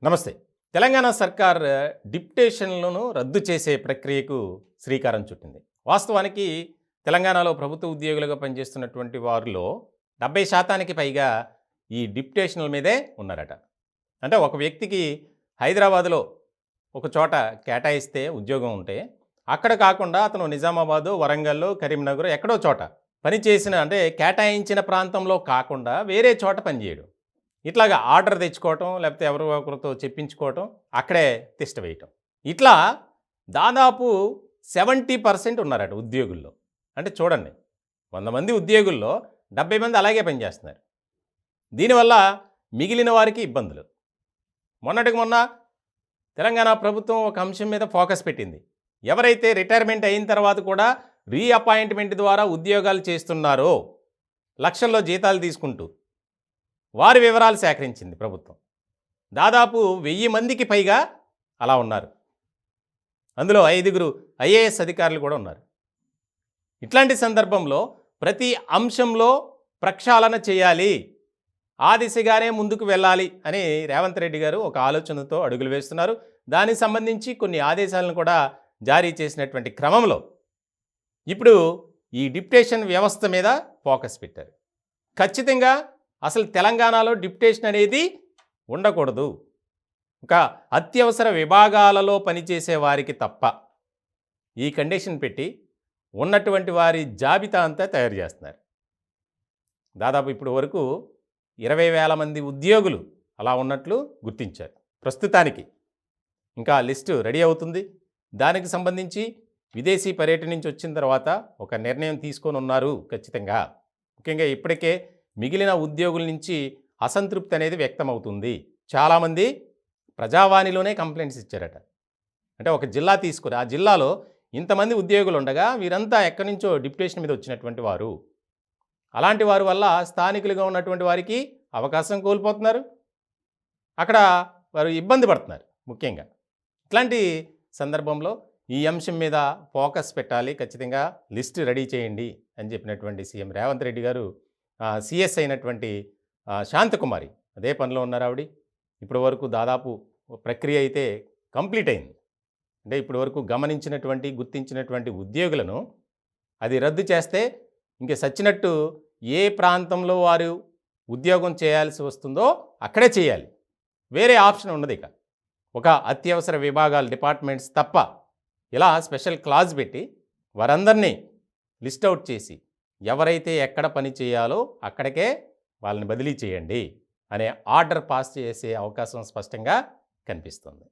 నమస్తే. తెలంగాణ సర్కార్ డిప్యుటేషన్‌లను రద్దు చేసే ప్రక్రియకు శ్రీకారం చుట్టింది. వాస్తవానికి తెలంగాణలో ప్రభుత్వ ఉద్యోగులుగా పనిచేస్తున్నటువంటి వారిలో 70% పైగా ఈ డిప్యుటేషన్‌ల మీదే ఉన్నారట. అంటే ఒక వ్యక్తికి హైదరాబాద్‌లో ఒక చోట కేటాయిస్తే ఉద్యోగం ఉంటే, అక్కడ కాకుండా అతను నిజామాబాదో, వరంగల్లో, కరీంనగరో ఎక్కడో చోట పనిచేసిన అంటే కేటాయించిన ప్రాంతంలో కాకుండా వేరే చోట పనిచేయడం. ఇట్లాగా ఆర్డర్ తెచ్చుకోవటం, లేకపోతే ఎవరో ఒకరితో చెప్పించుకోవటం, అక్కడే తిష్ట వేయటం. ఇట్లా దాదాపు 70% ఉన్నారట ఉద్యోగుల్లో. అంటే చూడండి, 100 మంది ఉద్యోగుల్లో 70 మంది అలాగే పనిచేస్తున్నారు. దీనివల్ల మిగిలిన వారికి ఇబ్బందులు. మొన్నటికి మొన్న తెలంగాణ ప్రభుత్వం ఒక అంశం మీద ఫోకస్ పెట్టింది. ఎవరైతే రిటైర్మెంట్ అయిన తర్వాత కూడా రీఅపాయింట్మెంట్ ద్వారా ఉద్యోగాలు చేస్తున్నారో, లక్షల్లో జీతాలు తీసుకుంటూ, వారి వివరాలు సేకరించింది ప్రభుత్వం. దాదాపు 1000 మందికి పైగా అలా ఉన్నారు. అందులో 5గురు ఐఏఎస్ అధికారులు కూడా ఉన్నారు. ఇట్లాంటి సందర్భంలో ప్రతి అంశంలో ప్రక్షాళన చేయాలి, ఆ దిశగానే ముందుకు వెళ్ళాలి అని రేవంత్ రెడ్డి గారు ఒక ఆలోచనతో అడుగులు వేస్తున్నారు. దానికి సంబంధించి కొన్ని ఆదేశాలను కూడా జారీ చేసినటువంటి క్రమంలో ఇప్పుడు ఈ డిప్యుటేషన్ వ్యవస్థ మీద ఫోకస్ పెట్టారు. ఖచ్చితంగా అసలు తెలంగాణలో డిప్యుటేషన్ అనేది ఉండకూడదు. ఒక అత్యవసర విభాగాలలో పనిచేసే వారికి తప్ప ఈ కండిషన్ పెట్టి ఉన్నటువంటి వారి జాబితా అంతా తయారు చేస్తున్నారు. దాదాపు ఇప్పుడు వరకు 20,000 మంది ఉద్యోగులు అలా ఉన్నట్లు గుర్తించారు. ప్రస్తుతానికి ఇంకా లిస్టు రెడీ అవుతుంది. దానికి సంబంధించి విదేశీ పర్యటన నుంచి వచ్చిన తర్వాత ఒక నిర్ణయం తీసుకొని ఉన్నారు ఖచ్చితంగా. ముఖ్యంగా ఇప్పటికే మిగిలిన ఉద్యోగుల నుంచి అసంతృప్తి అనేది వ్యక్తమవుతుంది. చాలామంది ప్రజావాణిలోనే కంప్లైంట్స్ ఇచ్చారట. అంటే ఒక జిల్లా తీసుకుని ఆ జిల్లాలో ఇంతమంది ఉద్యోగులు ఉండగా వీరంతా ఎక్కడి నుంచో డిప్యుటేషన్ మీద వచ్చినటువంటి వారు. అలాంటి వారి వల్ల స్థానికులుగా ఉన్నటువంటి వారికి అవకాశం కోల్పోతున్నారు. అక్కడ వారు ఇబ్బంది పడుతున్నారు ముఖ్యంగా. ఇట్లాంటి సందర్భంలో ఈ అంశం మీద ఫోకస్ పెట్టాలి, ఖచ్చితంగా లిస్ట్ రెడీ చేయండి అని చెప్పినటువంటి సీఎం రేవంత్ రెడ్డి గారు సిఎస్ అయినటువంటి శాంతకుమారి అదే పనిలో ఉన్నారు ఆవిడ. ఇప్పటి వరకు దాదాపు ప్రక్రియ అయితే కంప్లీట్ అయింది. అంటే ఇప్పటి వరకు గమనించినటువంటి గుర్తించినటువంటి ఉద్యోగులను అది రద్దు చేస్తే ఇంక సచ్చినట్టు ఏ ప్రాంతంలో వారు ఉద్యోగం చేయాల్సి వస్తుందో అక్కడే చేయాలి. వేరే ఆప్షన్ ఉండదు. ఇక ఒక అత్యవసర విభాగాల డిపార్ట్మెంట్స్ తప్ప ఇలా స్పెషల్ క్లాజ్ పెట్టి వారందరినీ లిస్ట్ అవుట్ చేసి ఎవరైతే ఎక్కడ పని చేయాలో అక్కడికే వాళ్ళని బదిలీ చేయండి అనే ఆర్డర్ పాస్ చేసే అవకాశం స్పష్టంగా కనిపిస్తుంది.